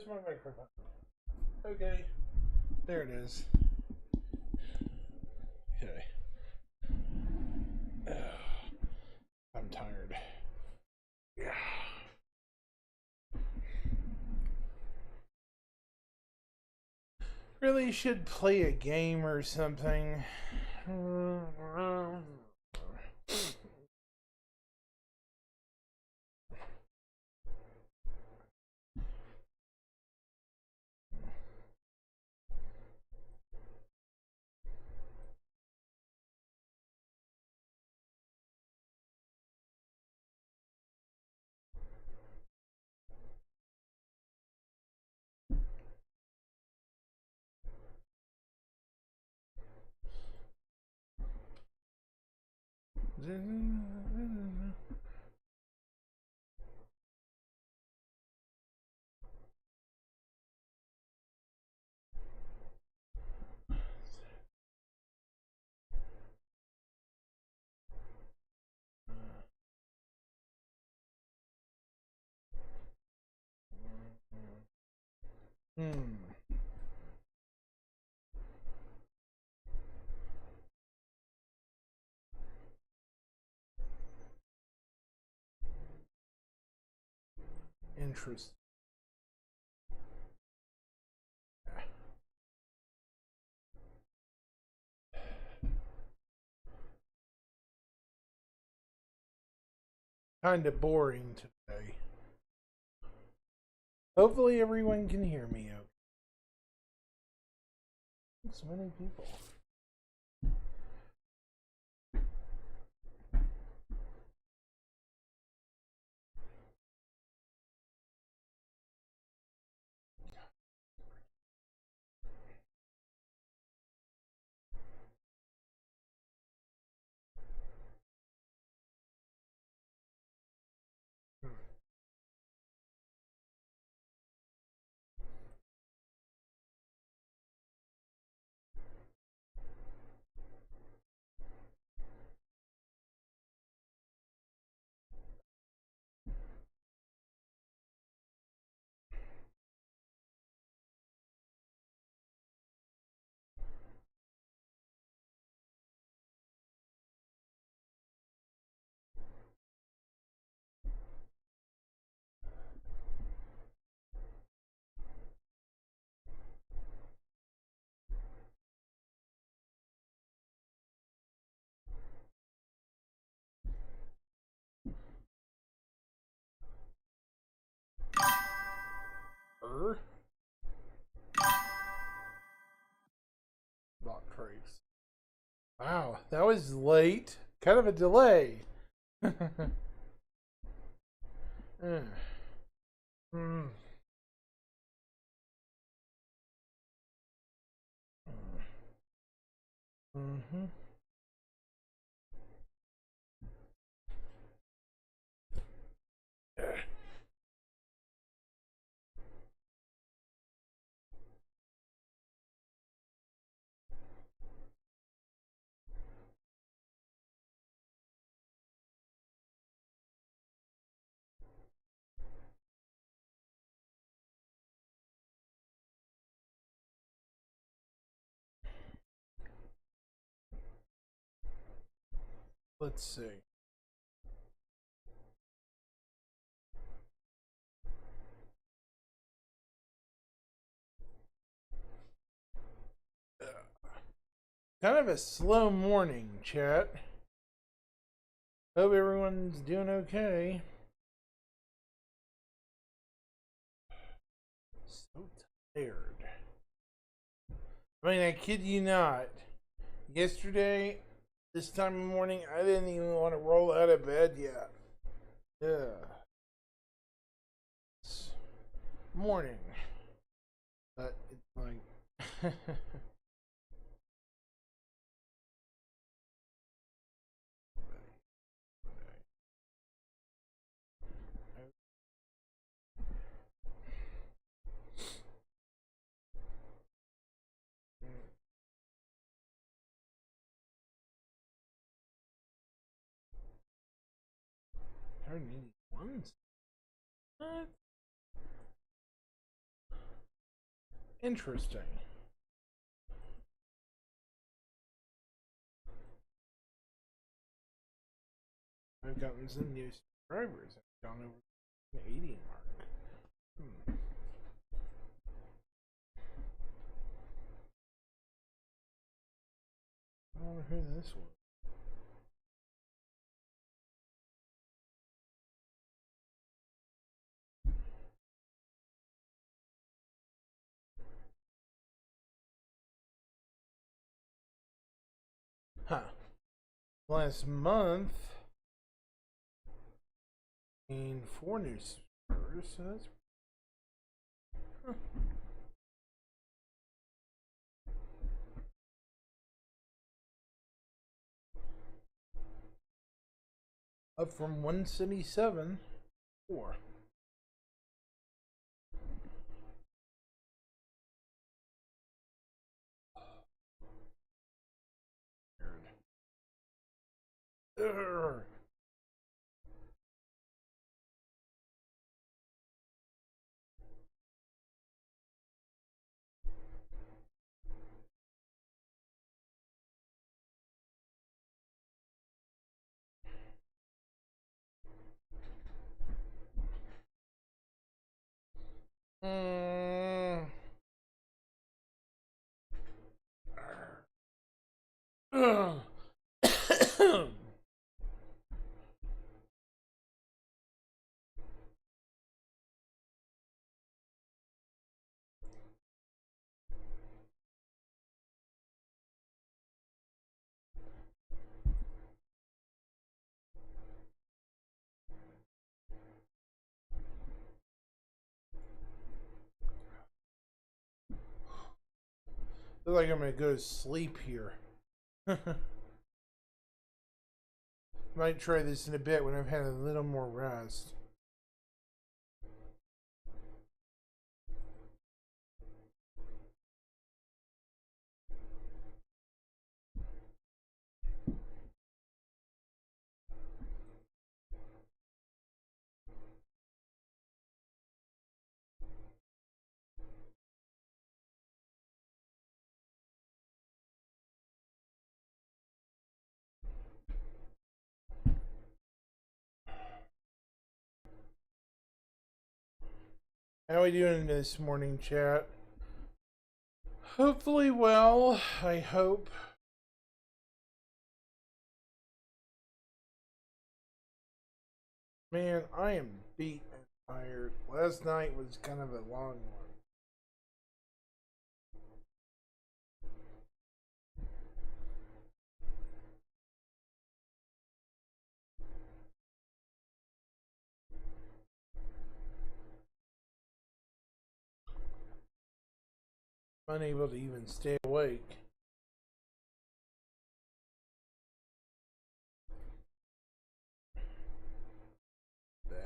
Where's my microphone? Okay, there it is. Okay. I'm tired. Yeah. Really should play a game or something. Interesting. Kind of boring today. Hopefully everyone can hear me okay. So many people. Block trace. Wow, that was late. Kind of a delay. Mm. Mm-hmm. Let's see. Kind of a slow morning, chat. Hope everyone's doing okay. So tired. I mean, I kid you not. Yesterday, this time of morning, I didn't even want to roll out of bed yet. Yeah. It's morning. But it's like. Turn any ones? What? Interesting. I've gotten some new subscribers. I've gone over the 80 mark. I wonder who this was. Huh. Last month, gained 4 new subscribers, so that's. Huh. Up from 177, 4. Urgh. Mm. Ugh. Feel like I'm gonna go to sleep here. Might try this in a bit when I've had a little more rest. How are we doing this morning, chat? Hopefully well, I hope. Man, I am beat and tired. Last night was kind of a long one. Unable to even stay awake. Bad.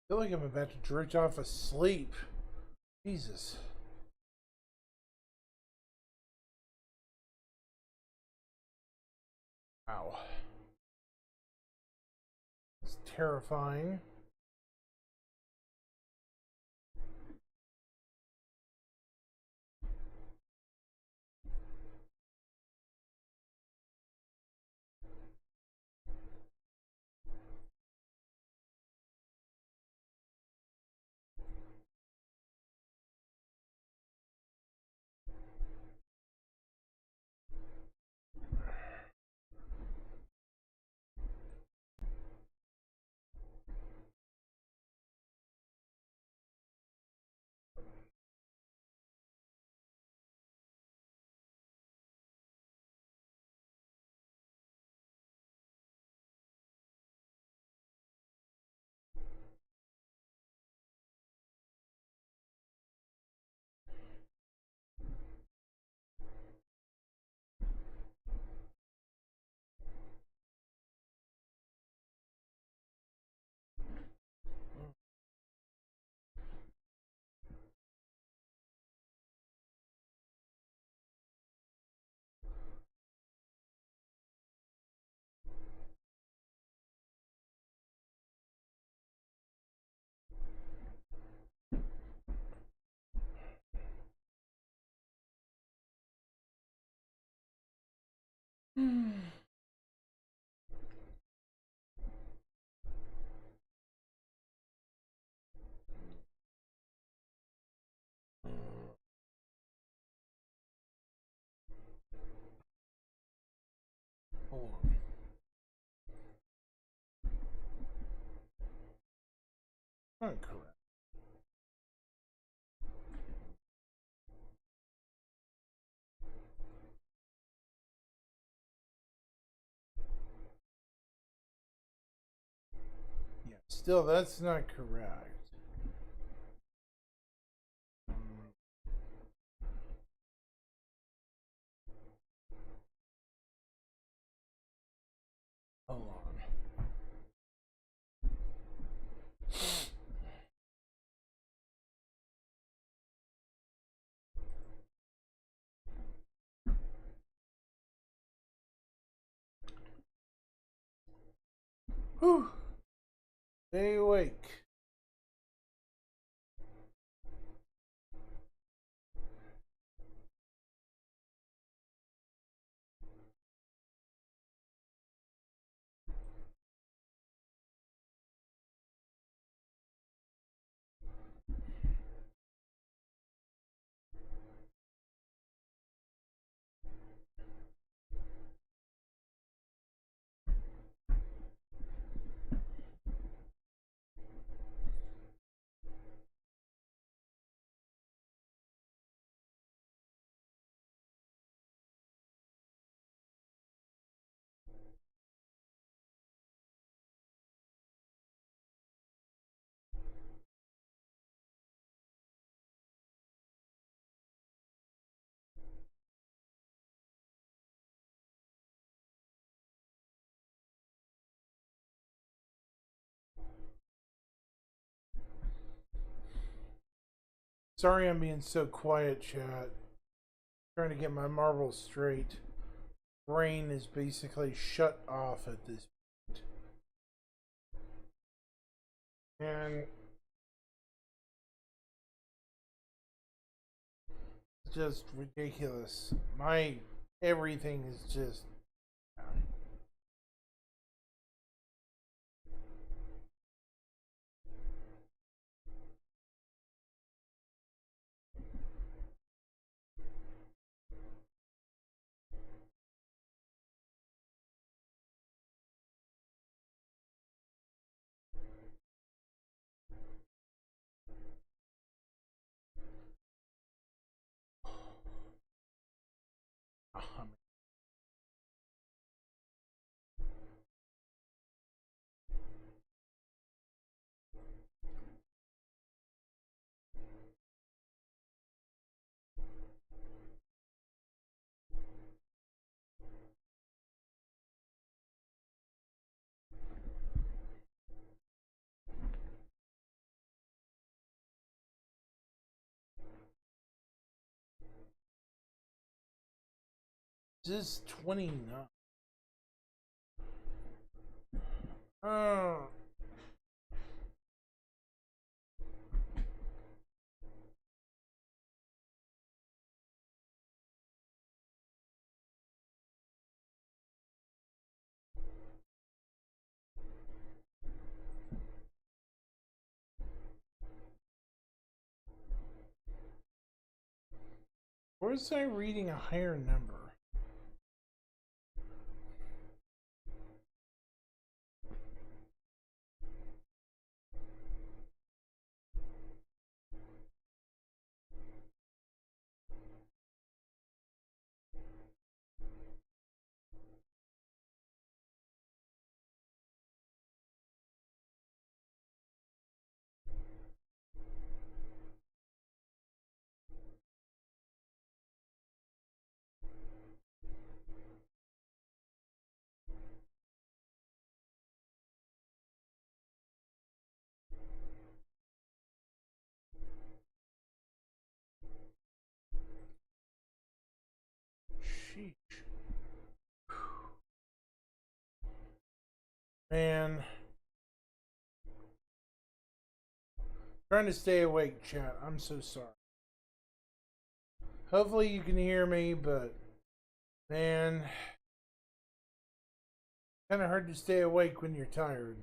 I feel like I'm about to drift off asleep. Jesus. Wow. It's terrifying. Hold on. Not correct. Yeah, still, that's not correct. Hold on. Whew. Stay awake. Sorry I'm being so quiet, chat. Trying to get my marbles straight. Brain is basically shut off at this point. And it's just ridiculous. My everything is just just 29. Oh. Where's I reading a higher number? Sheesh. Man. Trying to stay awake, chat. I'm so sorry. Hopefully you can hear me, but man, kind of hard to stay awake when you're tired.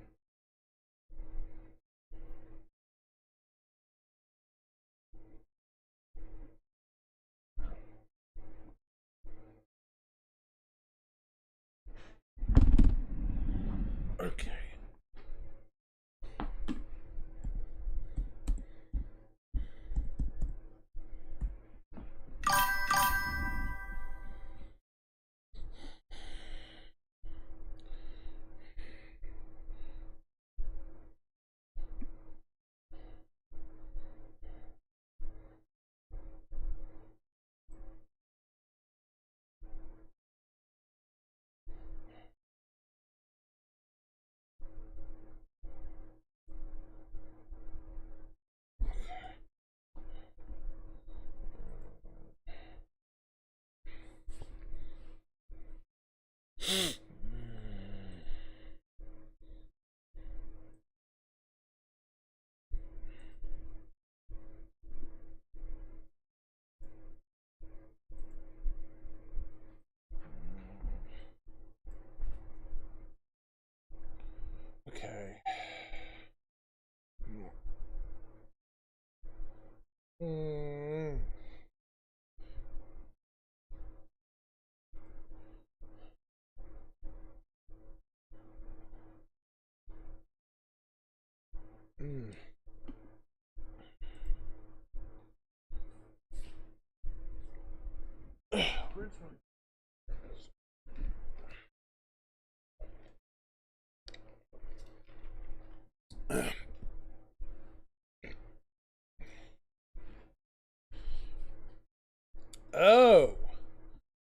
Okay. Okay. Mm. Mm. Where's my... Oh,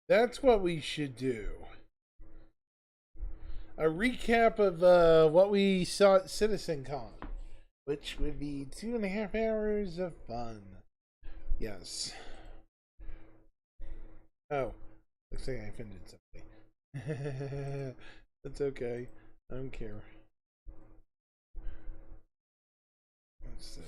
that's what we should do. A recap of what we saw at CitizenCon, which would be 2.5 hours of fun. Yes. Oh, looks like I offended somebody. That's okay. I don't care. Let's see.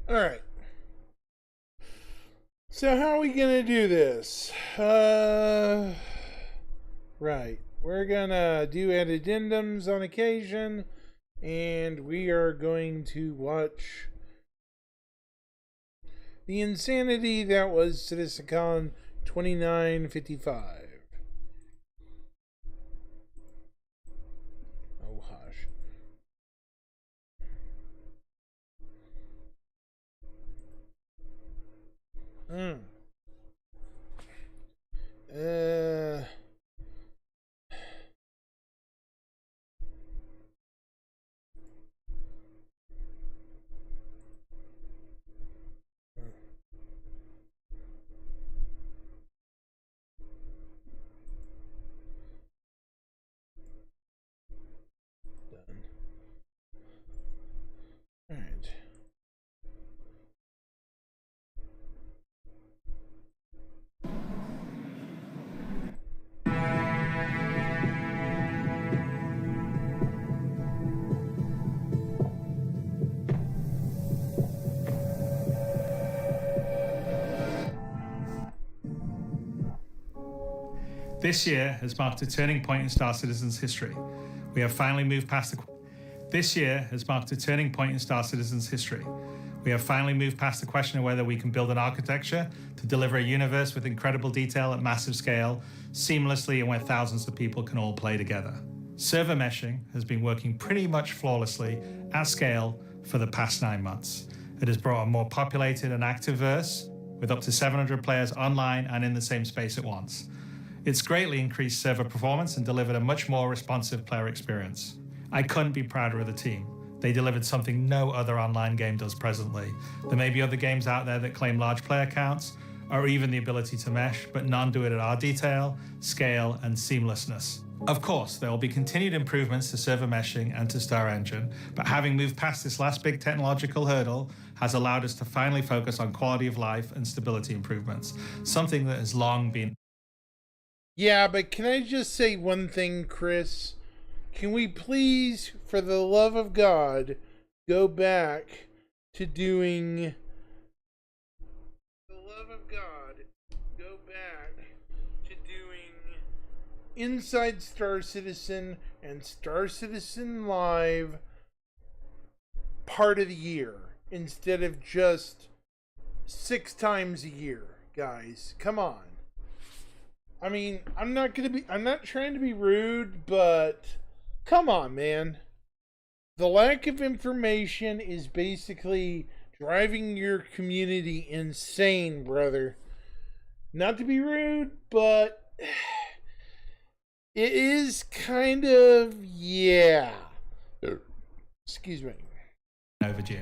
All right. So how are we gonna do this? Right. We're gonna do addendums on occasion, and we are going to watch the insanity that was CitizenCon 2955. Oh hush. Hmm. Uh. Done. All right. This year has marked a turning point in Star Citizen's history. We have finally moved past the question of whether we can build an architecture to deliver a universe with incredible detail at massive scale, seamlessly, and where thousands of people can all play together. Server meshing has been working pretty much flawlessly at scale for the past 9 months. It has brought a more populated and active verse with up to 700 players online and in the same space at once. It's greatly increased server performance and delivered a much more responsive player experience. I couldn't be prouder of the team. They delivered something no other online game does presently. There may be other games out there that claim large player counts, or even the ability to mesh, but none do it at our detail, scale, and seamlessness. Of course, there will be continued improvements to server meshing and to Star Engine, but having moved past this last big technological hurdle has allowed us to finally focus on quality of life and stability improvements, something that has long been. Yeah, but can I just say one thing, Chris? Can we please, for the love of God, go back to doing... Inside Star Citizen and Star Citizen Live part of the year instead of just 6 times a year, guys. Come on. I mean, I'm not trying to be rude, but come on, man. The lack of information is basically driving your community insane, brother. Not to be rude, but it is kind of, yeah. Excuse me. Overdue.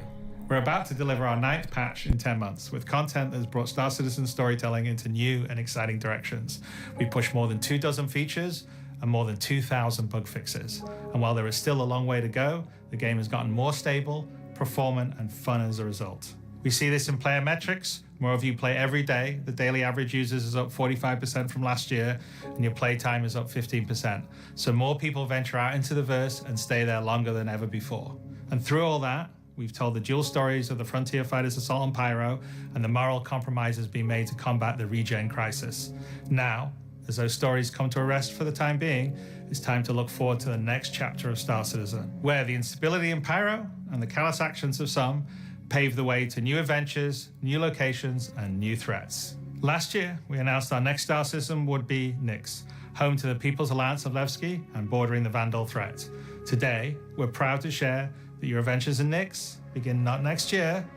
We're about to deliver our 9th patch in 10 months with content that has brought Star Citizen storytelling into new and exciting directions. We pushed more than 24 features and more than 2,000 bug fixes. And while there is still a long way to go, the game has gotten more stable, performant, and fun as a result. We see this in player metrics. More of you play every day. The daily average users is up 45% from last year, and your play time is up 15%. So more people venture out into the verse and stay there longer than ever before. And through all that, we've told the dual stories of the Frontier Fighters Assault on Pyro and the moral compromises being made to combat the regen crisis. Now, as those stories come to a rest for the time being, it's time to look forward to the next chapter of Star Citizen, where the instability in Pyro and the callous actions of some pave the way to new adventures, new locations, and new threats. Last year, we announced our next Star Citizen would be Nyx, home to the People's Alliance of Levski and bordering the Vandal threat. Today, we're proud to share that your adventures in Nyx begin not next year,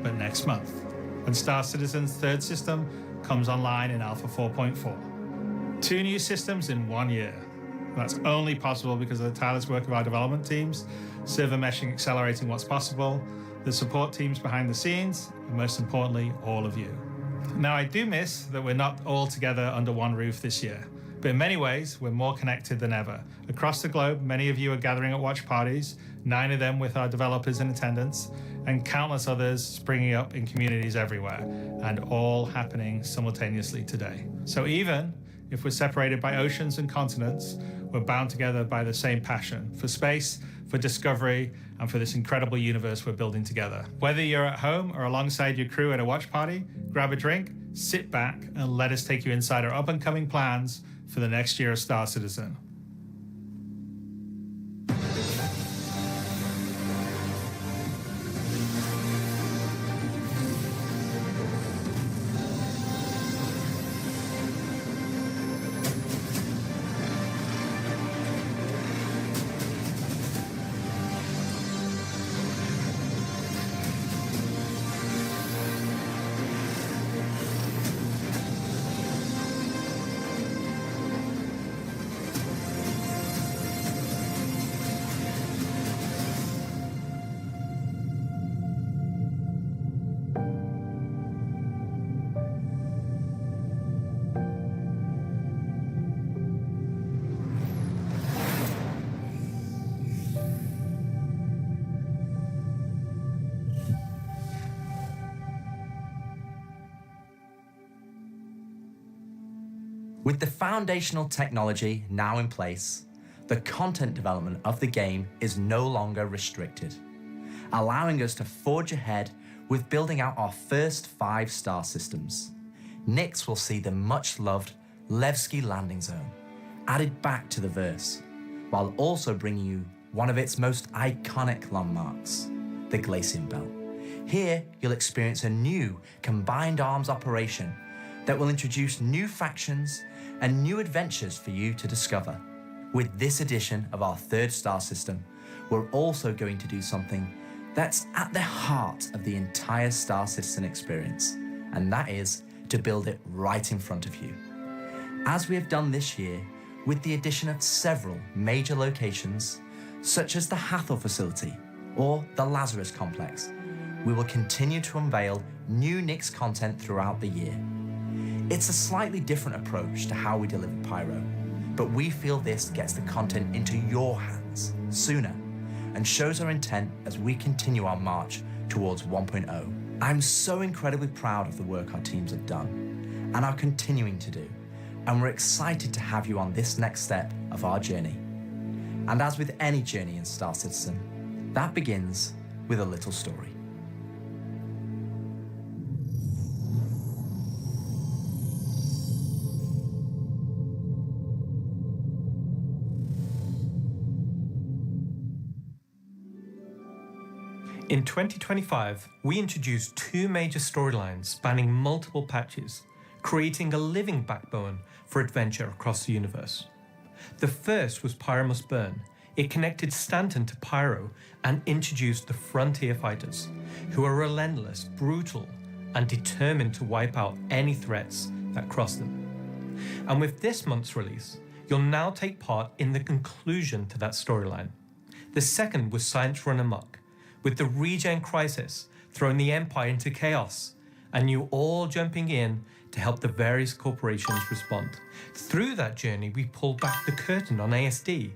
but next month, when Star Citizen's third system comes online in Alpha 4.4. 2 new systems in 1 year. That's only possible because of the tireless work of our development teams, server meshing accelerating what's possible, the support teams behind the scenes, and most importantly, all of you. Now, I do miss that we're not all together under one roof this year, but in many ways, we're more connected than ever. Across the globe, many of you are gathering at watch parties, 9 of them with our developers in attendance, and countless others springing up in communities everywhere, and all happening simultaneously today. So even if we're separated by oceans and continents, we're bound together by the same passion for space, for discovery, and for this incredible universe we're building together. Whether you're at home or alongside your crew at a watch party, grab a drink, sit back, and let us take you inside our up-and-coming plans for the next year of Star Citizen. With the foundational technology now in place, the content development of the game is no longer restricted, allowing us to forge ahead with building out our first 5 star systems. Nyx will see the much-loved Levski landing zone added back to the verse, while also bringing you one of its most iconic landmarks, the Glacian Belt. Here, you'll experience a new combined arms operation that will introduce new factions and new adventures for you to discover. With this edition of our 3rd star system, we're also going to do something that's at the heart of the entire Star Citizen experience, and that is to build it right in front of you. As we have done this year, with the addition of several major locations, such as the Hathor facility or the Lazarus complex, we will continue to unveil new Nyx content throughout the year. It's a slightly different approach to how we deliver Pyro, but we feel this gets the content into your hands sooner and shows our intent as we continue our march towards 1.0. I'm so incredibly proud of the work our teams have done and are continuing to do, and we're excited to have you on this next step of our journey. And as with any journey in Star Citizen, that begins with a little story. In 2025, we introduced two major storylines spanning multiple patches, creating a living backbone for adventure across the universe. The first was Pyro Must Burn. It connected Stanton to Pyro and introduced the Frontier Fighters, who are relentless, brutal, and determined to wipe out any threats that cross them. And with this month's release, you'll now take part in the conclusion to that storyline. The second was Science Run Amok, with the Regen Crisis throwing the Empire into chaos, and you all jumping in to help the various corporations respond. Through that journey, we pulled back the curtain on ASD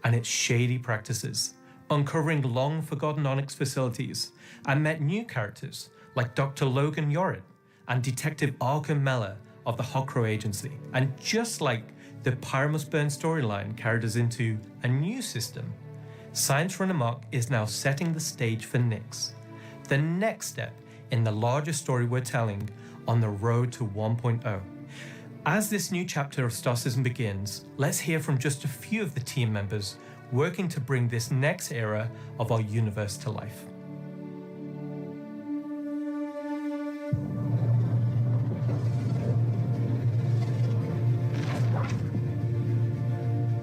and its shady practices, uncovering long-forgotten Onyx facilities, and met new characters like Dr. Logan Yorit and Detective Arkham Meller of the Hokro Agency. And just like the Pyro Must Burn storyline carried us into a new system, Science Run Amok is now setting the stage for Nyx, the next step in the larger story we're telling on the road to 1.0. As this new chapter of Star Citizen begins, let's hear from just a few of the team members working to bring this next era of our universe to life.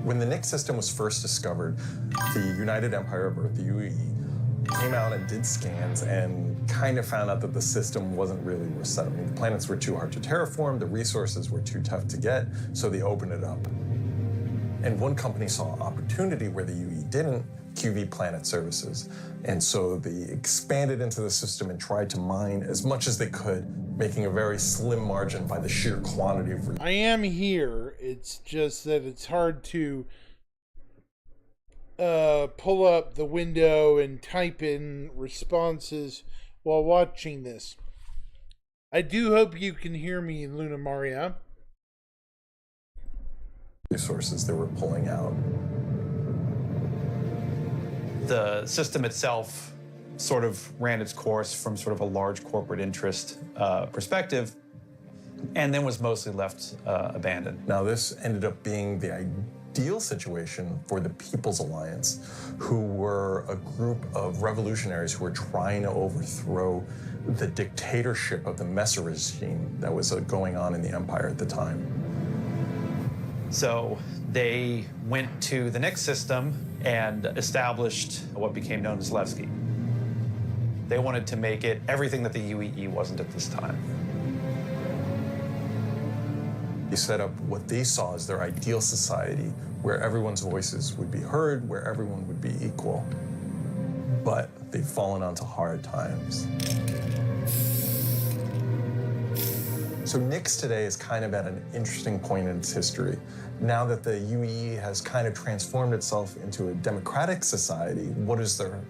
When the Nyx system was first discovered, the United Empire of Earth, the UE, came out and did scans and kind of found out that the system wasn't really worth settling. The planets were too hard to terraform, the resources were too tough to get, so they opened it up. And one company saw opportunity where the UE didn't, QV Planet Services. And so they expanded into the system and tried to mine as much as they could, making a very slim margin by the sheer quantity of I am here. It's just that it's hard to pull up the window and type in responses while watching this. I do hope you can hear me, Luna Maria. resources they were pulling out. The system itself sort of ran its course from sort of a large corporate interest perspective, and then was mostly left abandoned. Now, this ended up being the ideal situation for the People's Alliance, who were a group of revolutionaries who were trying to overthrow the dictatorship of the Messer regime that was going on in the Empire at the time. So they went to the Nyx system and established what became known as Levski. They wanted to make it everything that the UEE wasn't at this time. They set up what they saw as their ideal society, where everyone's voices would be heard, where everyone would be equal. But they've fallen onto hard times. So Nyx today is kind of at an interesting point in its history. Now that the UEE has kind of transformed itself into a democratic society, what is their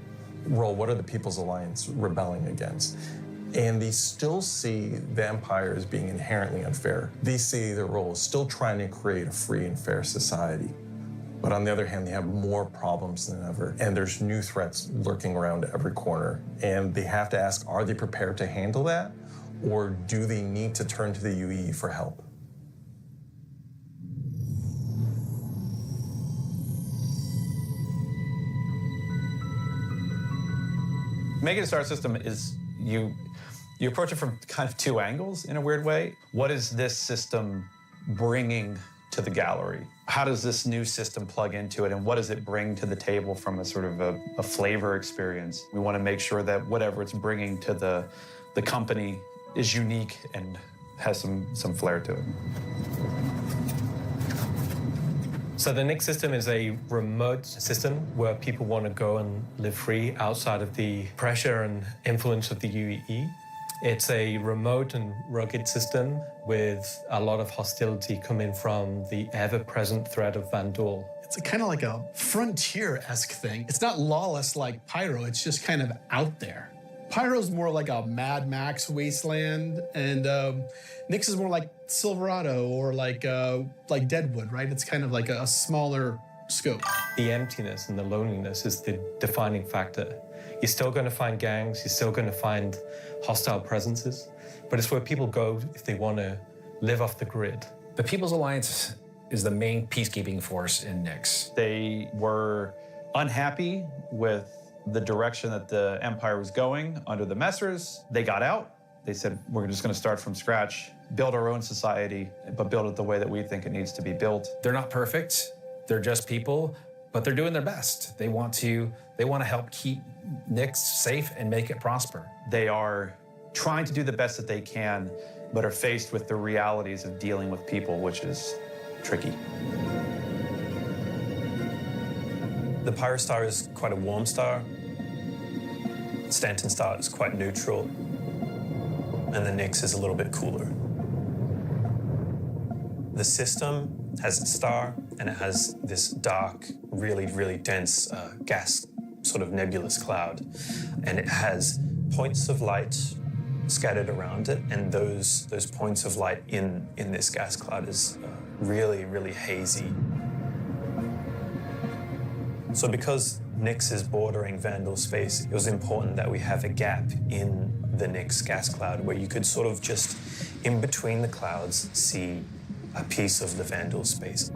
role? What are the People's Alliance rebelling against? And they still see the Empire as being inherently unfair. They see their role as still trying to create a free and fair society. But on the other hand, they have more problems than ever. And there's new threats lurking around every corner. And they have to ask, are they prepared to handle that? Or do they need to turn to the UEE for help? Making a star system is you approach it from kind of two angles in a weird way. What is this system bringing to the gallery? How does this new system plug into it, and what does it bring to the table from a sort of a flavor experience? We want to make sure that whatever it's bringing to the company is unique and has some flair to it. So the Nyx system is a remote system where people want to go and live free outside of the pressure and influence of the UEE. It's a remote and rugged system with a lot of hostility coming from the ever-present threat of Vanduul. It's kind of like a frontier-esque thing. It's not lawless like Pyro, it's just kind of out there. Pyro's more like a Mad Max wasteland, and Nyx is more like Silverado or like Deadwood, right? It's kind of like a smaller scope. The emptiness and the loneliness is the defining factor. You're still going to find gangs, you're still going to find hostile presences, but it's where people go if they want to live off the grid. The People's Alliance is the main peacekeeping force in Nyx. They were unhappy with the direction that the Empire was going under the Messers. They got out. They said, we're just going to start from scratch, build our own society, but build it the way that we think it needs to be built. They're not perfect. They're just people, but they're doing their best. They want to help keep Nyx safe and make it prosper. They are trying to do the best that they can, but are faced with the realities of dealing with people, which is tricky. The Pyro Star is quite a warm star. Stanton Star is quite neutral. And the Nyx is a little bit cooler. The system has its star, and it has this dark, really, really dense gas sort of nebulous cloud. And it has points of light scattered around it, and those points of light in this gas cloud is really, really hazy. So because Nyx is bordering Vanduul space, it was important that we have a gap in the Nyx gas cloud where you could sort of just, in between the clouds, see a piece of the Vanduul space.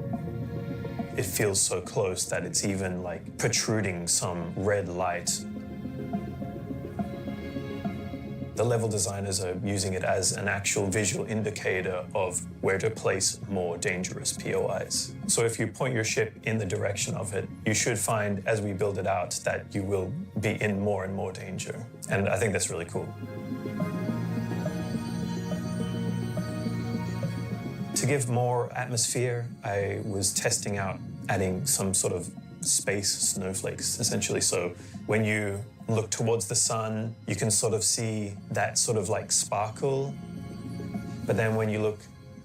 It feels so close that it's even like protruding some red light. The level designers are using it as an actual visual indicator of where to place more dangerous POIs. So if you point your ship in the direction of it, you should find, as we build it out, that you will be in more and more danger. And I think that's really cool. To give more atmosphere, I was testing out adding some sort of space snowflakes, essentially. So when you look towards the sun, you can sort of see that sort of like sparkle. But then when you look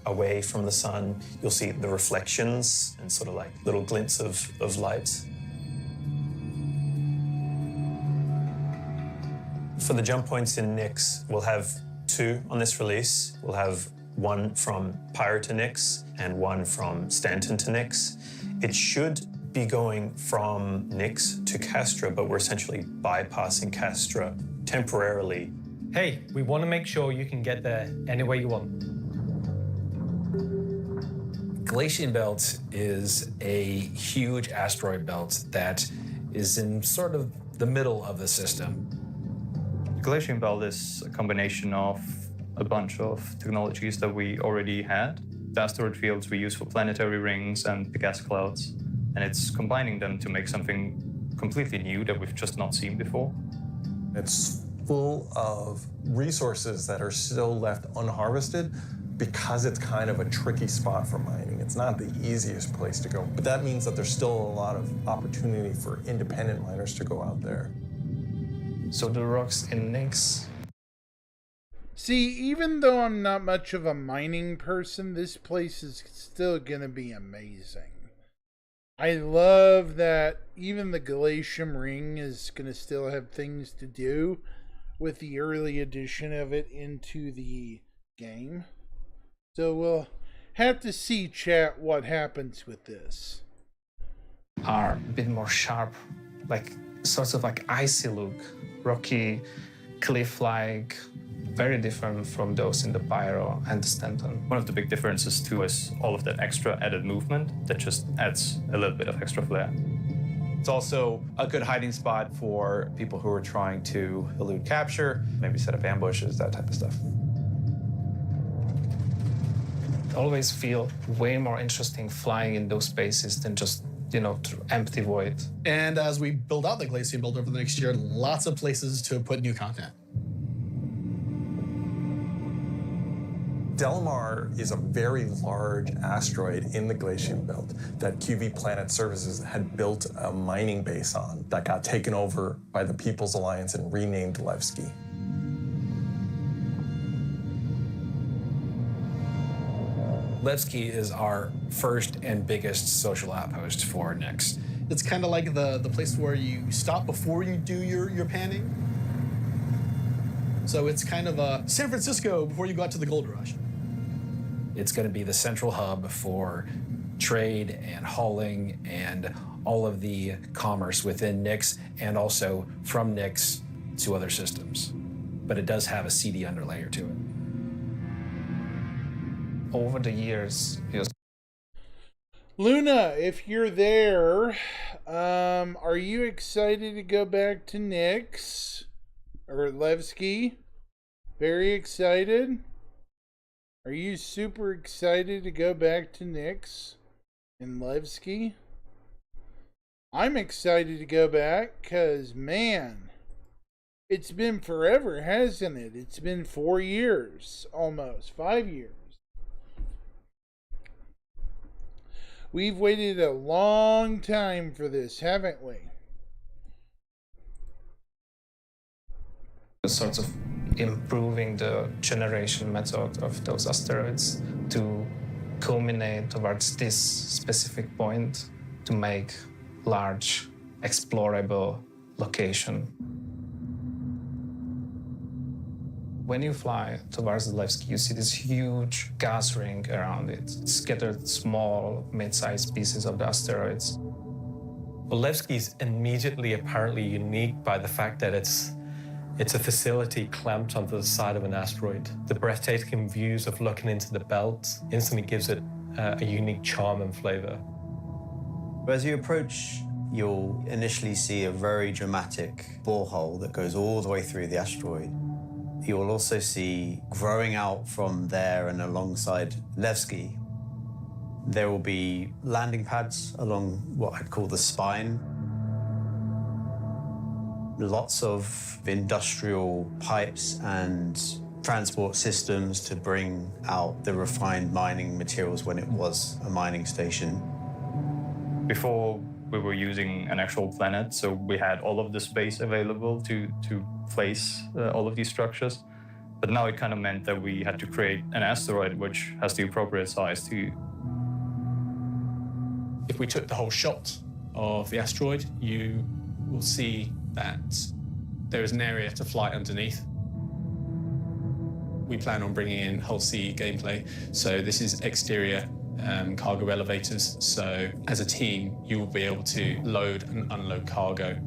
away from the sun, you'll see the reflections and sort of like little glints of light. For the jump points in Nyx, we'll have 2 on this release. We'll have one from Pyro to Nyx and one from Stanton to Nyx. It should be going from Nyx to Castra, but we're essentially bypassing Castra temporarily. Hey, we want to make sure you can get there any way you want. Galatian Belt is a huge asteroid belt that is in sort of the middle of the system. Galatian Belt is a combination of a bunch of technologies that we already had. The asteroid fields we use for planetary rings and the gas clouds. And it's combining them to make something completely new that we've just not seen before. It's full of resources that are still left unharvested because it's kind of a tricky spot for mining. It's not the easiest place to go, but that means that there's still a lot of opportunity for independent miners to go out there. So the rocks in Nyx. See, even though I'm not much of a mining person, this place is still gonna be amazing. I love that even the Galatium ring is going to still have things to do with the early addition of it into the game. So we'll have to see, chat, what happens with this. Are a bit more sharp, like sorts of like icy look, rocky, cliff-like, very different from those in the Pyro and the Stanton. One of the big differences too is all of that extra added movement that just adds a little bit of extra flair. It's also a good hiding spot for people who are trying to elude capture, maybe set up ambushes, that type of stuff. I always feel way more interesting flying in those spaces than just, empty void. And as we build out the Glacian Build over the next year, lots of places to put new content. Delamar is a very large asteroid in the Glacian Belt that QV Planet Services had built a mining base on that got taken over by the People's Alliance and renamed Levski. Levski is our first and biggest social outpost for Nyx. It's kind of like the place where you stop before you do your panning. So it's kind of a San Francisco before you go out to the gold rush. It's going to be the central hub for trade and hauling and all of the commerce within Nyx and also from Nyx to other systems. But it does have a CD underlayer to it. Over the years, Luna, if you're there, are you excited to go back to Nyx or Levski? Very excited. Are you super excited to go back to Nyx and Levski? I'm excited to go back because, man, it's been forever, hasn't it? It's been 4 years, almost 5 years. We've waited a long time for this, haven't we? Sorts of improving the generation method of those asteroids to culminate towards this specific point to make large explorable location. When you fly towards the Levski, you see this huge gas ring around it, scattered small, mid-sized pieces of the asteroids. Well, Levski is immediately apparently unique by the fact that it's a facility clamped onto the side of an asteroid. The breathtaking views of looking into the belt instantly gives it a unique charm and flavor. As you approach, you'll initially see a very dramatic borehole that goes all the way through the asteroid. You'll also see, growing out from there and alongside Levski, there will be landing pads along what I'd call the spine. Lots of industrial pipes and transport systems to bring out the refined mining materials when it was a mining station. Before, we were using an actual planet, so we had all of the space available to place all of these structures. But now it kind of meant that we had to create an asteroid which has the appropriate size to. If we took the whole shot of the asteroid, you will see that there is an area to fly underneath. We plan on bringing in Hull C gameplay, so this is exterior cargo elevators. So as a team, you will be able to load and unload cargo.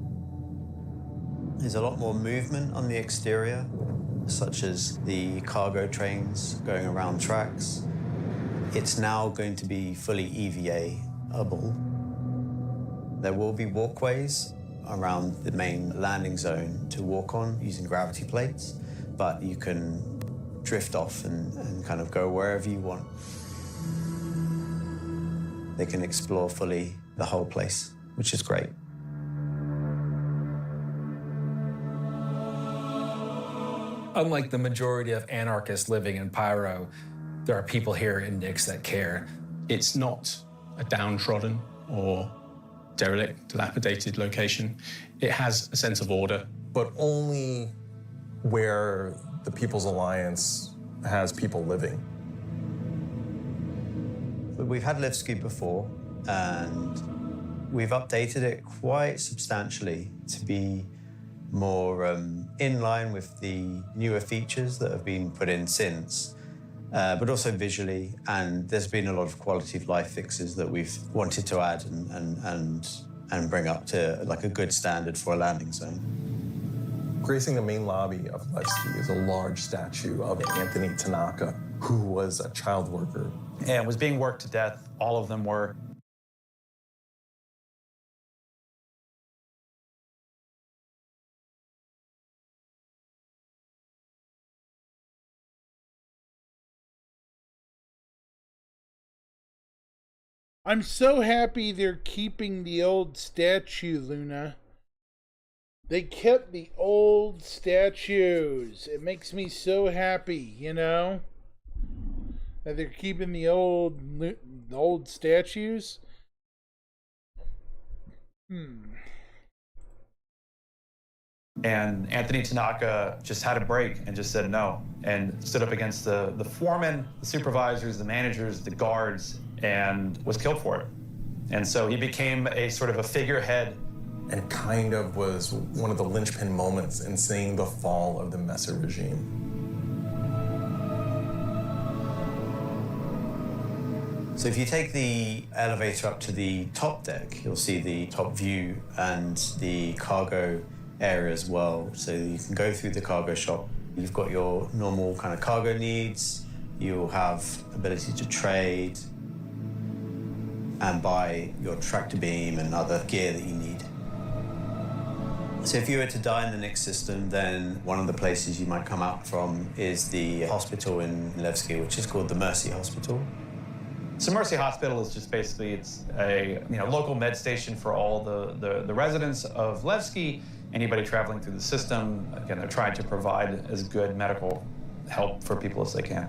There's a lot more movement on the exterior, such as the cargo trains going around tracks. It's now going to be fully EVA-able. There will be walkways around the main landing zone to walk on using gravity plates, but you can drift off and kind of go wherever you want. They can explore fully the whole place, which is great. Unlike the majority of anarchists living in Pyro, there are people here in Nyx that care. It's not a downtrodden or derelict, dilapidated location. It has a sense of order. But only where the People's Alliance has people living. We've had Levski before, and we've updated it quite substantially to be more in line with the newer features that have been put in since, but also visually. And there's been a lot of quality of life fixes that we've wanted to add and bring up to like a good standard for a landing zone. Gracing the main lobby of Levski is a large statue of Anthony Tanaka, who was a child worker. And was being worked to death. All of them were. I'm so happy they're keeping the old statue, Luna. They kept the old statues. It makes me so happy, you know? that they're keeping the old statues. And Anthony Tanaka just had a break and just said no, and stood up against the foremen, the supervisors, the managers, the guards, and was killed for it. And so he became a sort of a figurehead. And kind of was one of the linchpin moments in seeing the fall of the Messer regime. So if you take the elevator up to the top deck, you'll see the top view and the cargo area as well. So you can go through the cargo shop. You've got your normal kind of cargo needs. You'll have ability to trade and buy your tractor beam and other gear that you need. So if you were to die in the Nyx system, then one of the places you might come out from is the hospital in Levski, which is called the Mercy Hospital. So Mercy Hospital is just basically, it's a local med station for all the residents of Levski, anybody traveling through the system. Again, they're trying to provide as good medical help for people as they can.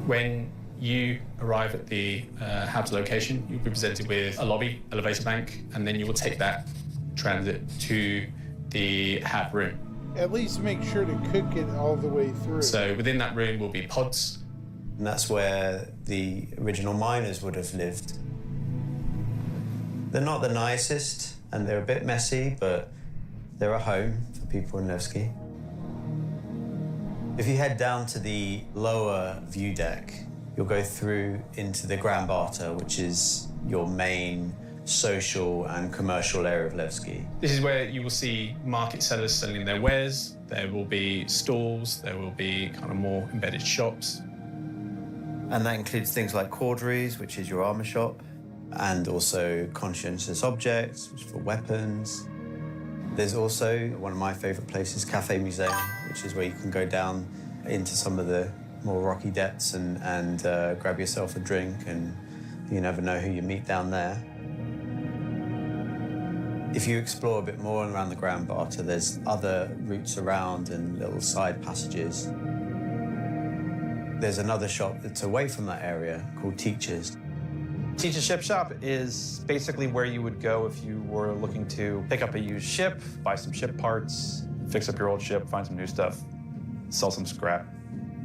When you arrive at the HABS location, you'll be presented with a lobby, elevator bank, and then you will take that transit to the HAB room. At least make sure to cook it all the way through. So within that room will be pods. And that's where the original miners would have lived. They're not the nicest, and they're a bit messy, but they're a home for people in Levski. If you head down to the lower view deck, you'll go through into the Grand Barter, which is your main social and commercial area of Levski. This is where you will see market sellers selling their wares. There will be stalls, there will be kind of more embedded shops. And that includes things like Corderies, which is your armor shop, and also conscientious objects, which is for weapons. There's also one of my favorite places, Cafe Museum, which is where you can go down into some of the more rocky depths and grab yourself a drink, and you never know who you meet down there. If you explore a bit more around the Grand Barter, there's other routes around and little side passages. There's another shop that's away from that area called Teachers. Teach's Ship Shop is basically where you would go if you were looking to pick up a used ship, buy some ship parts, fix up your old ship, find some new stuff, sell some scrap.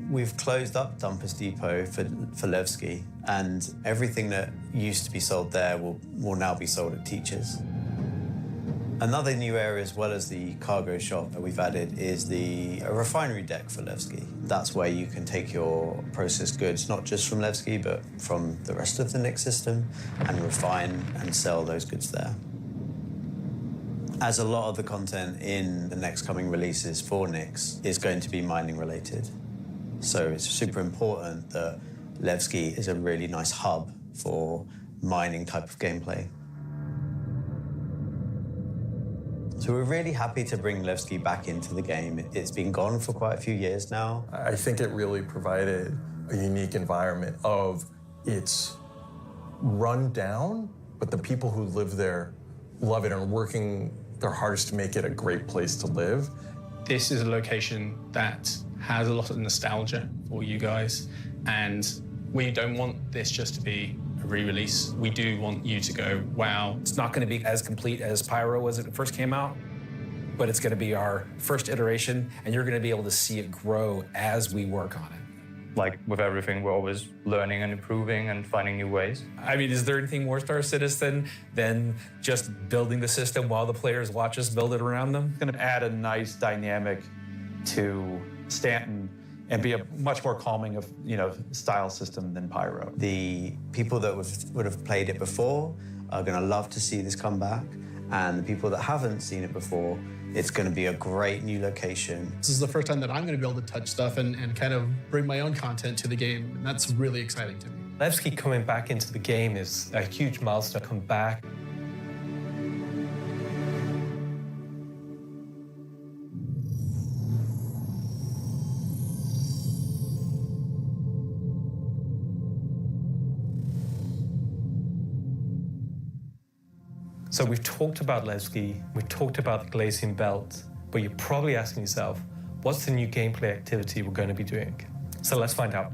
We've closed up Dumpers Depot for Levski, and everything that used to be sold there will now be sold at Teachers. Another new area, as well as the cargo shop that we've added, is the refinery deck for Levski. That's where you can take your processed goods, not just from Levski, but from the rest of the Nyx system, and refine and sell those goods there. As a lot of the content in the next coming releases for Nyx is going to be mining related. So it's super important that Levski is a really nice hub for mining type of gameplay. So we're really happy to bring Levski back into the game. It's been gone for quite a few years now. I think it really provided a unique environment of it's run down, but the people who live there love it and are working their hardest to make it a great place to live. This is a location that has a lot of nostalgia for you guys, and we don't want this just to be a re-release. We do want you to go, wow. It's not going to be as complete as Pyro was when it first came out, but it's going to be our first iteration, and you're going to be able to see it grow as we work on it. Like with everything, we're always learning and improving and finding new ways. I mean, is there anything more Star Citizen than just building the system while the players watch us build it around them? It's going to add a nice dynamic to Stanton and be a much more calming of, style system than Pyro. The people that would have played it before are going to love to see this come back, and the people that haven't seen it before, it's going to be a great new location. This is the first time that I'm going to be able to touch stuff and kind of bring my own content to the game, and that's really exciting to me. Levski coming back into the game is a huge milestone. Come back. So we've talked about Levski, we've talked about the Glacian Belt, but you're probably asking yourself, what's the new gameplay activity we're going to be doing? So let's find out.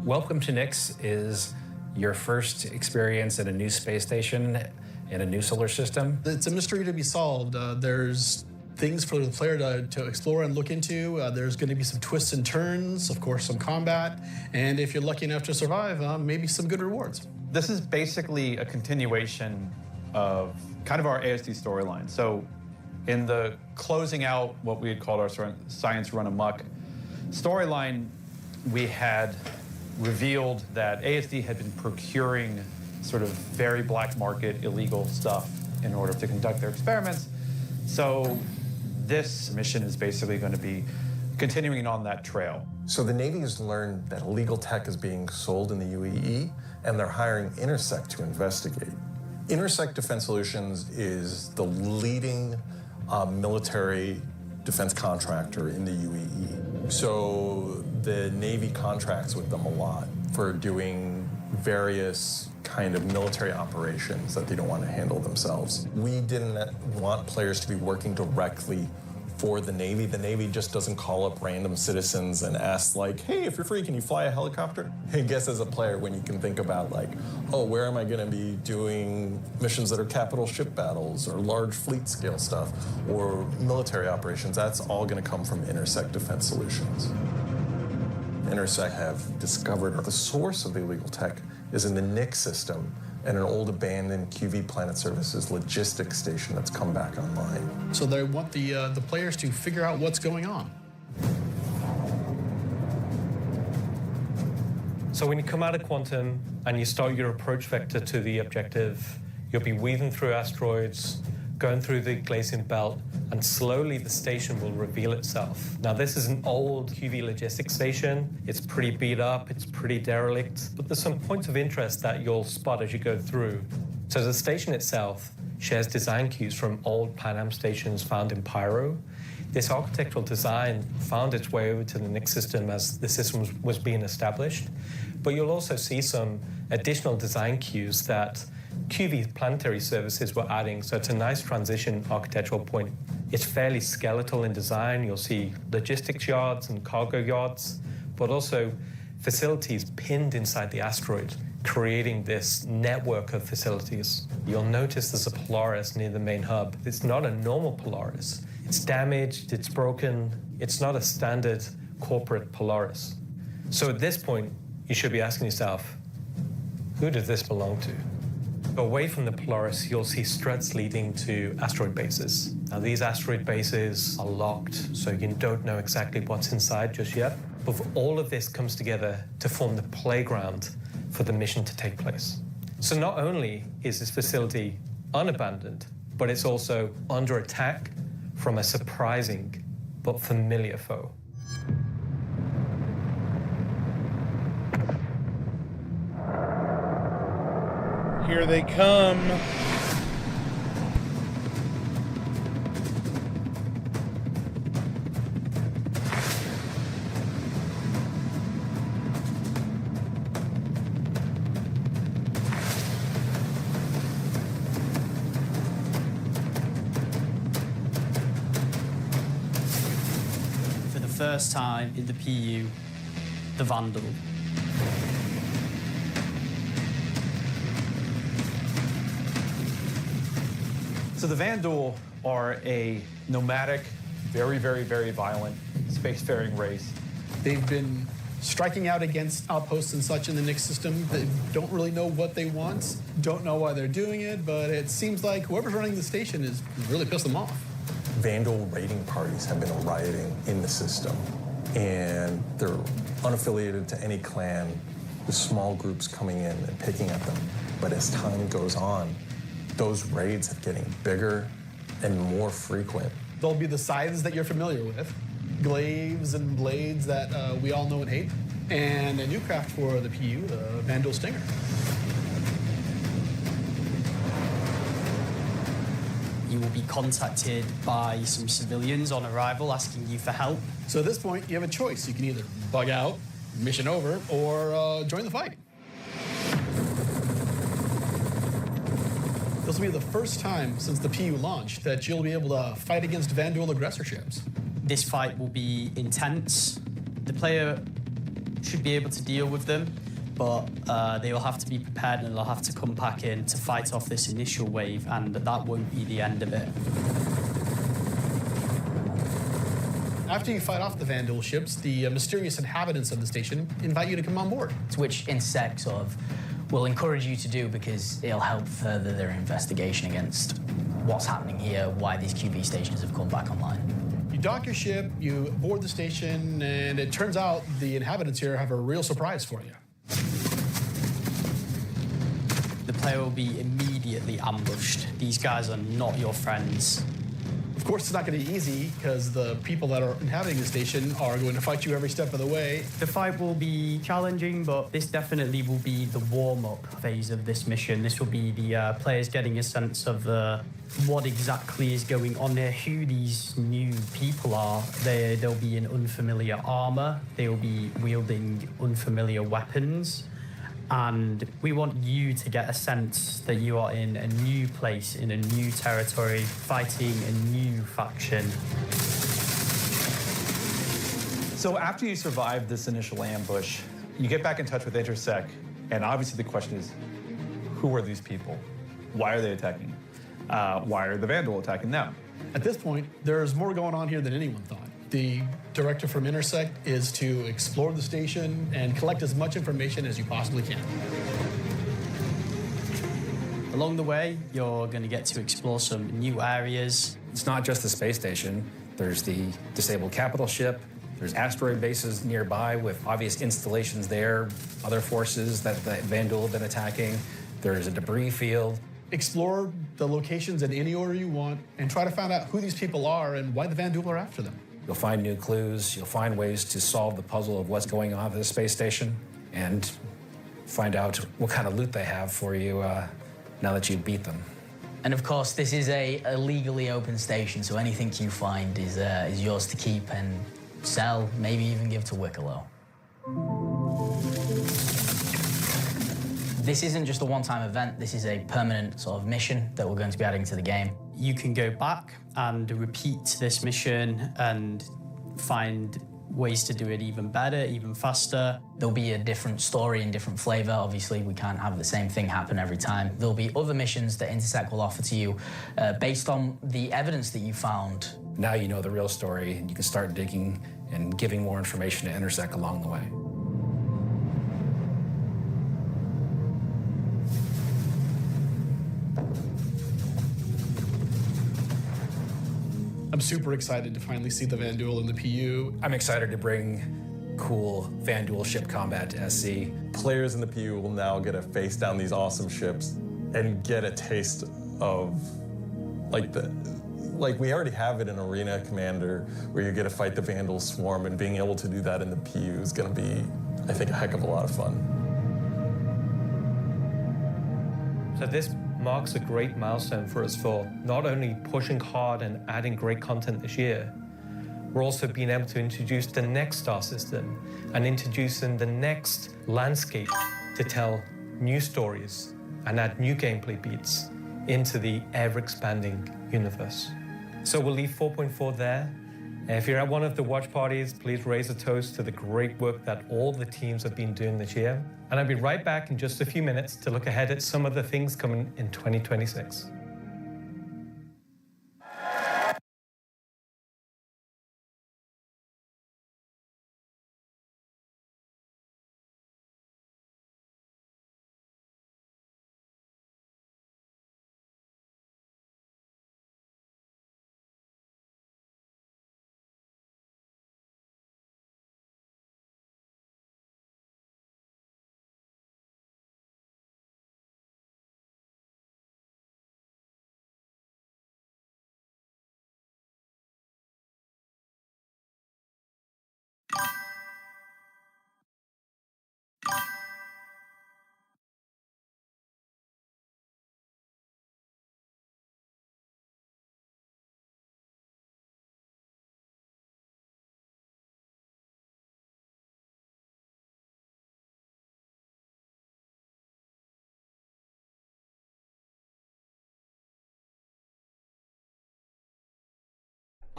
Welcome to Nyx is your first experience at a new space station in a new solar system. It's a mystery to be solved. There's things for the player to explore and look into. There's going to be some twists and turns, of course, some combat, and if you're lucky enough to survive, maybe some good rewards. This is basically a continuation of kind of our ASD storyline. So in the closing out what we had called our sort of Science Run Amok storyline, we had revealed that ASD had been procuring sort of very black market illegal stuff in order to conduct their experiments. So this mission is basically going to be continuing on that trail. So the Navy has learned that illegal tech is being sold in the UAE, and they're hiring Intersect to investigate. Intersect Defense Solutions is the leading military defense contractor in the UAE. So the Navy contracts with them a lot for doing various kind of military operations that they don't want to handle themselves. We didn't want players to be working directly for the Navy. The Navy just doesn't call up random citizens and ask like, hey, if you're free, can you fly a helicopter? I guess as a player, when you can think about like, oh, where am I going to be doing missions that are capital ship battles or large fleet scale stuff or military operations, that's all going to come from Intersect Defense Solutions. Intersect have discovered the source of the illegal tech is in the Nyx system and an old abandoned QV Planet Services logistics station that's come back online. So they want the players to figure out what's going on. So when you come out of Quantum and you start your approach vector to the objective, you'll be weaving through asteroids, going through the Glacian Belt, and slowly the station will reveal itself. Now, this is an old QV logistics station. It's pretty beat up, it's pretty derelict, but there's some points of interest that you'll spot as you go through. So the station itself shares design cues from old Pan Am stations found in Pyro. This architectural design found its way over to the Nyx system as the system was being established, but you'll also see some additional design cues that QV Planetary Services were adding, so it's a nice transition architectural point. It's fairly skeletal in design. You'll see logistics yards and cargo yards, but also facilities pinned inside the asteroid, creating this network of facilities. You'll notice there's a Polaris near the main hub. It's not a normal Polaris. It's damaged, it's broken. It's not a standard corporate Polaris. So at this point, you should be asking yourself, who does this belong to? Away from the Polaris, you'll see struts leading to asteroid bases. Now, these asteroid bases are locked, so you don't know exactly what's inside just yet. But all of this comes together to form the playground for the mission to take place. So not only is this facility unabandoned, but it's also under attack from a surprising but familiar foe. Here they come. For the first time in the PU, the Vandal. So the Vandal are a nomadic, very, very, very violent spacefaring race. They've been striking out against outposts and such in the Nyx system. They don't really know what they want, don't know why they're doing it, but it seems like whoever's running the station is really pissed them off. Vandal raiding parties have been rioting in the system, and they're unaffiliated to any clan. There's small groups coming in and picking at them. But as time goes on, those raids are getting bigger and more frequent. They'll be the scythes that you're familiar with, glaives and blades that we all know and hate, and a new craft for the PU, the Vandal Stinger. You will be contacted by some civilians on arrival asking you for help. So at this point, you have a choice. You can either bug out, mission over, or join the fight. This will be the first time since the PU launched that you'll be able to fight against Vandal aggressor ships. This fight will be intense. The player should be able to deal with them, but they will have to be prepared and they'll have to come back in to fight off this initial wave, and that won't be the end of it. After you fight off the Vanduul ships, the mysterious inhabitants of the station invite you to come on board. Which Intersect sort of will encourage you to do because it'll help further their investigation against what's happening here, why these QV stations have come back online. You dock your ship, you board the station, and it turns out the inhabitants here have a real surprise for you. The player will be immediately ambushed. These guys are not your friends. Of course, it's not going to be easy because the people that are inhabiting the station are going to fight you every step of the way. The fight will be challenging, but this definitely will be the warm-up phase of this mission. This will be the players getting a sense of what exactly is going on here, who these new people are. They'll be in unfamiliar armor. They'll be wielding unfamiliar weapons. And we want you to get a sense that you are in a new place, in a new territory, fighting a new faction. So after you survive this initial ambush, you get back in touch with Intersect, and obviously the question is, who are these people? Why are they attacking? Why are the Vanduul attacking them? At this point, there's more going on here than anyone thought. The directive from Intersect is to explore the station and collect as much information as you possibly can. Along the way, you're going to get to explore some new areas. It's not just the space station. There's the disabled capital ship. There's asteroid bases nearby with obvious installations there, other forces that the Vanduul have been attacking. There's a debris field. Explore the locations in any order you want and try to find out who these people are and why the Vanduul are after them. You'll find new clues. You'll find ways to solve the puzzle of what's going on at the space station and find out what kind of loot they have for you now that you've beat them. And of course, this is a legally open station, so anything you find is yours to keep and sell, maybe even give to Wicklow. This isn't just a one-time event. This is a permanent sort of mission that we're going to be adding to the game. You can go back and repeat this mission and find ways to do it even better, even faster. There'll be a different story and different flavor. Obviously, we can't have the same thing happen every time. There'll be other missions that Intersect will offer to you based on the evidence that you found. Now you know the real story, and you can start digging and giving more information to Intersect along the way. I'm super excited to finally see the Vanduul in the PU. I'm excited to bring cool Vanduul ship combat to SC. Players in the PU will now get to face down these awesome ships and get a taste of like we already have it in Arena Commander, where you get to fight the Vanduul swarm, and being able to do that in the PU is going to be, I think, a heck of a lot of fun. So this marks a great milestone for us for not only pushing hard and adding great content this year, we're also being able to introduce the next star system and introducing the next landscape to tell new stories and add new gameplay beats into the ever-expanding universe. So we'll leave 4.4 there. If you're at one of the watch parties, please raise a toast to the great work that all the teams have been doing this year. And I'll be right back in just a few minutes to look ahead at some of the things coming in 2026.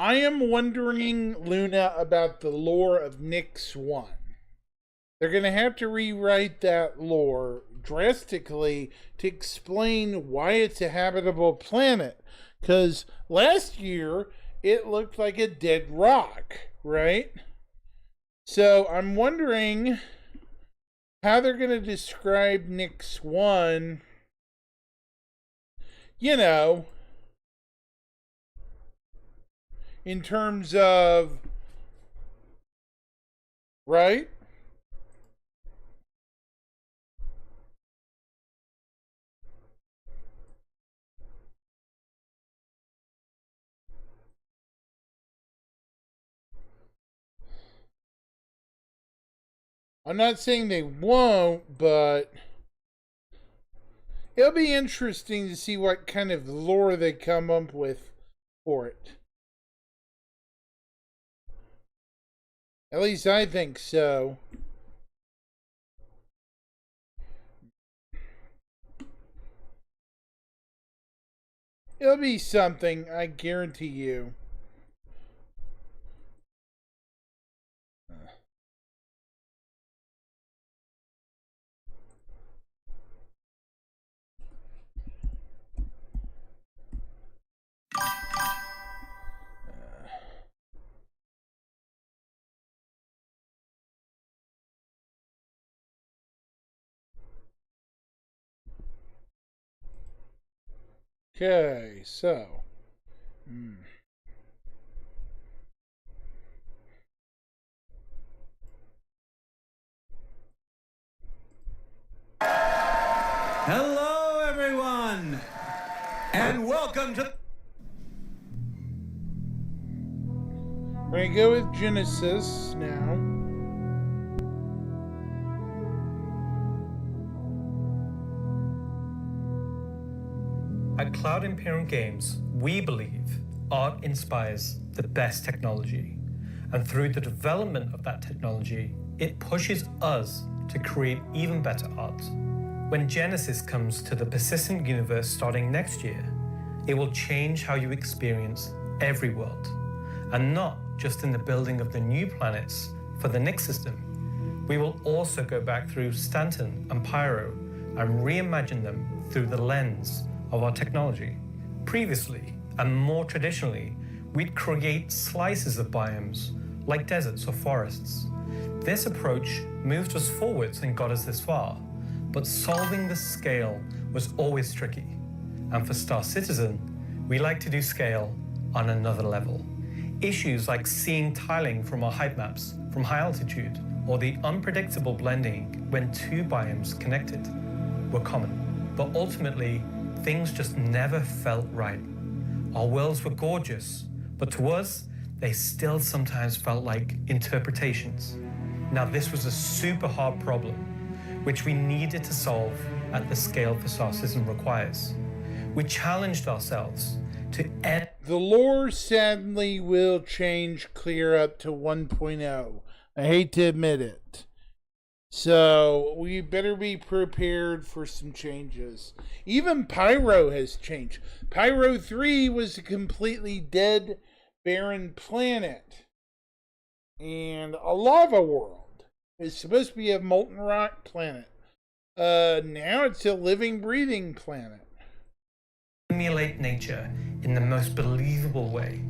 I am wondering, Luna, about the lore of Nyx 1. They're going to have to rewrite that lore drastically to explain why it's a habitable planet. Because last year, it looked like a dead rock, right? So I'm wondering how they're going to describe Nyx 1, you know, in terms of, right? I'm not saying they won't, but it'll be interesting to see what kind of lore they come up with for it. At least I think so. It'll be something, I guarantee you. Okay, so. Hello, everyone, and welcome to. We're going to go with Genesis now. At Cloud Imperium Games, we believe art inspires the best technology. And through the development of that technology, it pushes us to create even better art. When Genesis comes to the persistent universe starting next year, it will change how you experience every world. And not just in the building of the new planets for the Nyx system. We will also go back through Stanton and Pyro and reimagine them through the lens of our technology. Previously, and more traditionally, we'd create slices of biomes, like deserts or forests. This approach moved us forwards and got us this far, but solving the scale was always tricky. And for Star Citizen, we like to do scale on another level. Issues like seeing tiling from our height maps from high altitude, or the unpredictable blending when two biomes connected, were common. But ultimately, things just never felt right. Our worlds were gorgeous, but to us, they still sometimes felt like interpretations. Now, this was a super hard problem, which we needed to solve at the scale for Star Citizen requires. We challenged ourselves to edit. The lore sadly will change clear up to 1.0. I hate to admit it. So we better be prepared for some changes. Even Pyro has changed. Pyro 3 was a completely dead, barren planet. And a lava world. It's supposed to be a molten rock planet. Now it's a living, breathing planet. Simulate nature in the most believable way,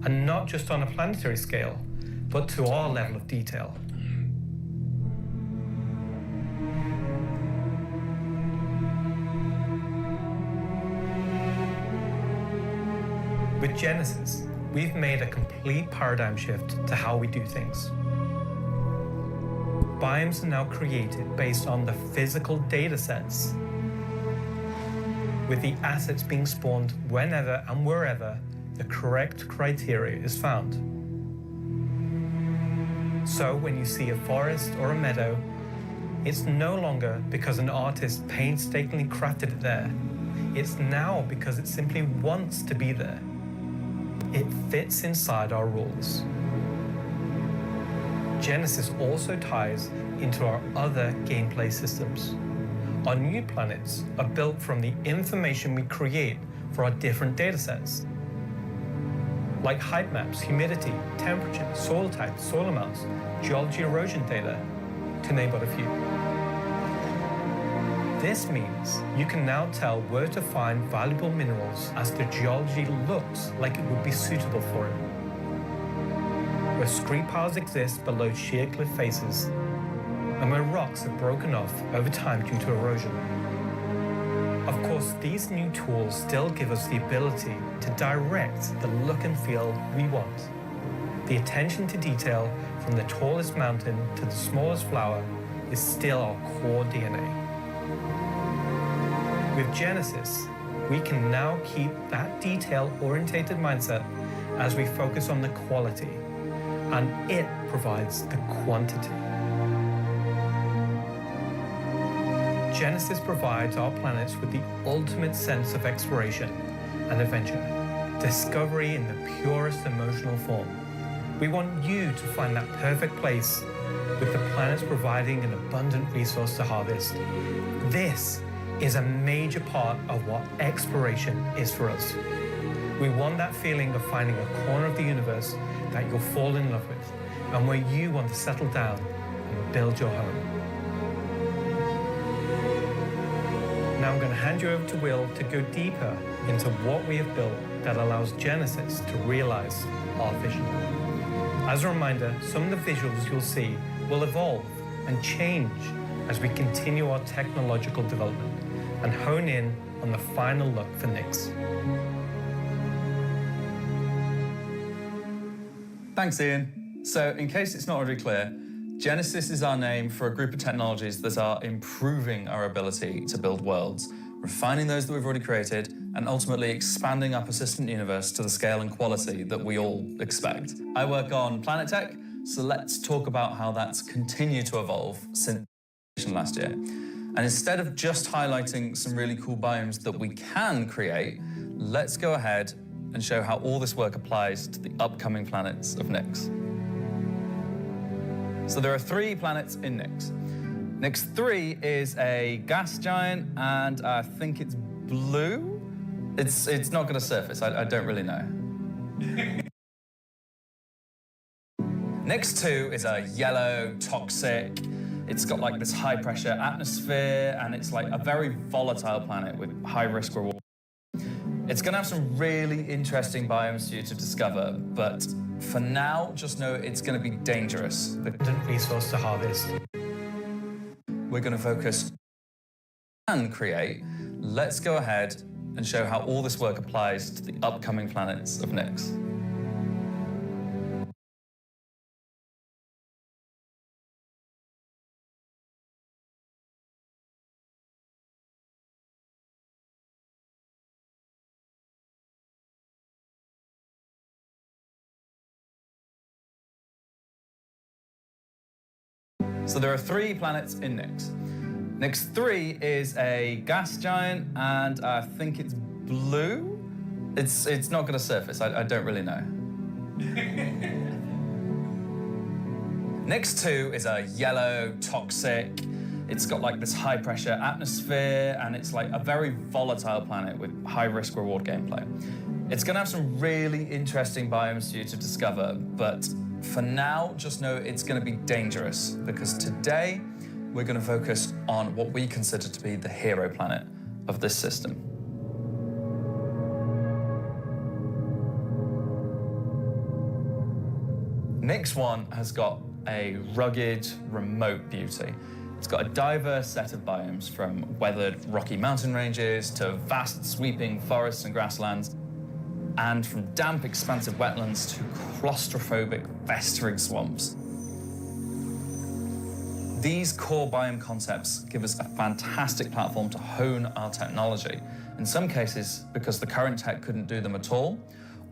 and not just on a planetary scale, but to our level of detail. With Genesis, we've made a complete paradigm shift to how we do things. Biomes are now created based on the physical data sets, with the assets being spawned whenever and wherever the correct criteria is found. So when you see a forest or a meadow, it's no longer because an artist painstakingly crafted it there. It's now because it simply wants to be there. It fits inside our rules. Genesis also ties into our other gameplay systems. Our new planets are built from the information we create for our different datasets, like height maps, humidity, temperature, soil type, soil amounts, geology erosion data, to name but a few. This means you can now tell where to find valuable minerals as the geology looks like it would be suitable for it. Where scree piles exist below sheer cliff faces, and where rocks have broken off over time due to erosion. Of course, these new tools still give us the ability to direct the look and feel we want. The attention to detail from the tallest mountain to the smallest flower is still our core DNA. With Genesis, we can now keep that detail-orientated mindset as we focus on the quality, and it provides the quantity. Genesis provides our planets with the ultimate sense of exploration and adventure, discovery in the purest emotional form. We want you to find that perfect place, with the planets providing an abundant resource to harvest. This is a major part of what exploration is for us. We want that feeling of finding a corner of the universe that you'll fall in love with, and where you want to settle down and build your home. Now I'm going to hand you over to Will to go deeper into what we have built that allows Genesis to realize our vision. As a reminder, some of the visuals you'll see will evolve and change as we continue our technological development and hone in on the final look for Nyx. Thanks, Ian. So, in case it's not already clear, Genesis is our name for a group of technologies that are improving our ability to build worlds, refining those that we've already created, and ultimately expanding our persistent universe to the scale and quality that we all expect. I work on Planet Tech, so let's talk about how that's continued to evolve since last year. And instead of just highlighting some really cool biomes that we can create, let's go ahead and show how all this work applies to the upcoming planets of Nyx. So there are 3 planets in Nyx. Nyx 3 is a gas giant, and I think it's blue. It's not going to surface. I don't really know. Nyx 2 is a yellow, toxic. It's got like this high pressure atmosphere, and it's like a very volatile planet with high risk reward. It's going to have some really interesting biomes for you to discover, but for now, just know it's going to be dangerous. The resource to harvest. We're going to focus and create. Let's go ahead and show how all this work applies to the upcoming planets of Nyx. So there are 3 planets in Nyx. Nyx 3 is a gas giant, and I think it's blue. It's not going to surface. I don't really know. Nyx 2 is a yellow, toxic. It's got like this high pressure atmosphere, and it's like a very volatile planet with high risk reward gameplay. It's going to have some really interesting biomes for you to discover, but for now, just know it's going to be dangerous, because today we're going to focus on what we consider to be the hero planet of this system. Nyx 1 has got a rugged, remote beauty. It's got a diverse set of biomes, from weathered rocky mountain ranges to vast sweeping forests and grasslands, and from damp, expansive wetlands to claustrophobic, festering swamps. These core biome concepts give us a fantastic platform to hone our technology, in some cases because the current tech couldn't do them at all,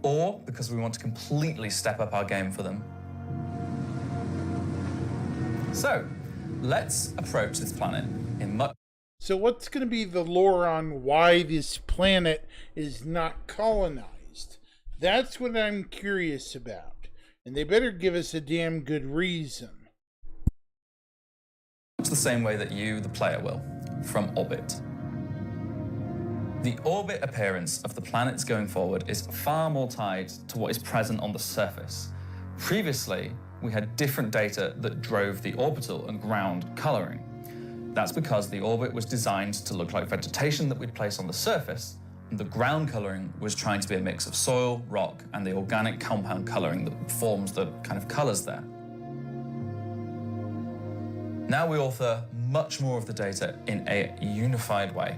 or because we want to completely step up our game for them. So, let's approach this planet in much... So what's going to be the lore on why this planet is not colonized? That's what I'm curious about. And they better give us a damn good reason. It's the same way that you, the player, will, from orbit. The orbit appearance of the planets going forward is far more tied to what is present on the surface. Previously, we had different data that drove the orbital and ground coloring. That's because the orbit was designed to look like vegetation that we'd place on the surface, and the ground coloring was trying to be a mix of soil, rock, and the organic compound coloring that forms the kind of colors there. Now we author much more of the data in a unified way.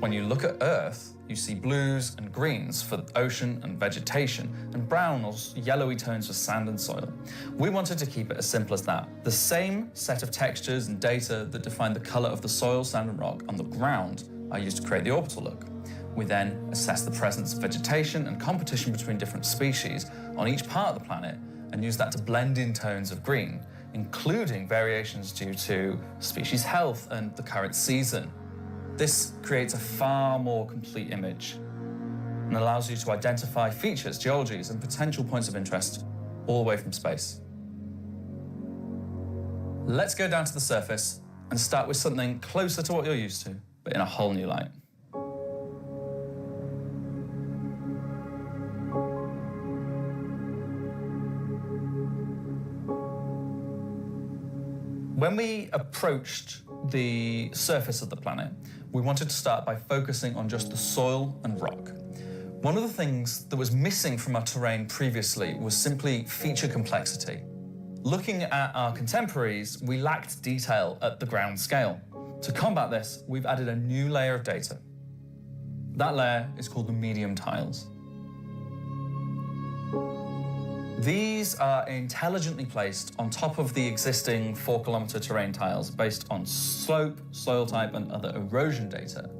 When you look at Earth, you see blues and greens for ocean and vegetation, and brown or yellowy tones for sand and soil. We wanted to keep it as simple as that. The same set of textures and data that define the color of the soil, sand, and rock on the ground are used to create the orbital look. We then assess the presence of vegetation and competition between different species on each part of the planet and use that to blend in tones of green, including variations due to species health and the current season. This creates a far more complete image and allows you to identify features, geologies, and potential points of interest all the way from space. Let's go down to the surface and start with something closer to what you're used to, but in a whole new light. When we approached the surface of the planet, we wanted to start by focusing on just the soil and rock. One of the things that was missing from our terrain previously was simply feature complexity. Looking at our contemporaries, we lacked detail at the ground scale. To combat this, we've added a new layer of data. That layer is called the medium tiles. These are intelligently placed on top of the existing 4-kilometer terrain tiles based on slope, soil type, and other erosion data.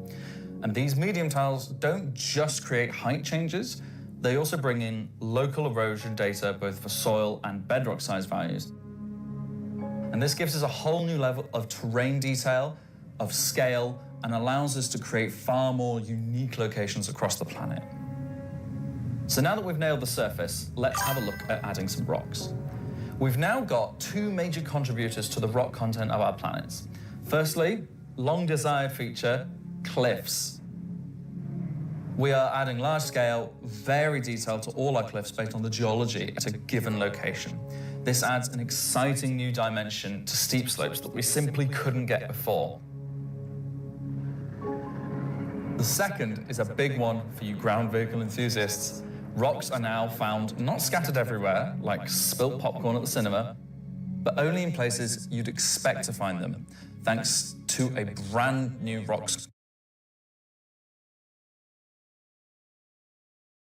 And these medium tiles don't just create height changes, they also bring in local erosion data both for soil and bedrock size values. And this gives us a whole new level of terrain detail, of scale, and allows us to create far more unique locations across the planet. So now that we've nailed the surface, let's have a look at adding some rocks. We've now got two major contributors to the rock content of our planets. Firstly, long-desired feature, cliffs. We are adding large-scale, very detailed to all our cliffs based on the geology at a given location. This adds an exciting new dimension to steep slopes that we simply couldn't get before. The second is a big one for you ground vehicle enthusiasts. Rocks are now found not scattered everywhere, like spilt popcorn at the cinema, but only in places you'd expect to find them, thanks to a brand new rocks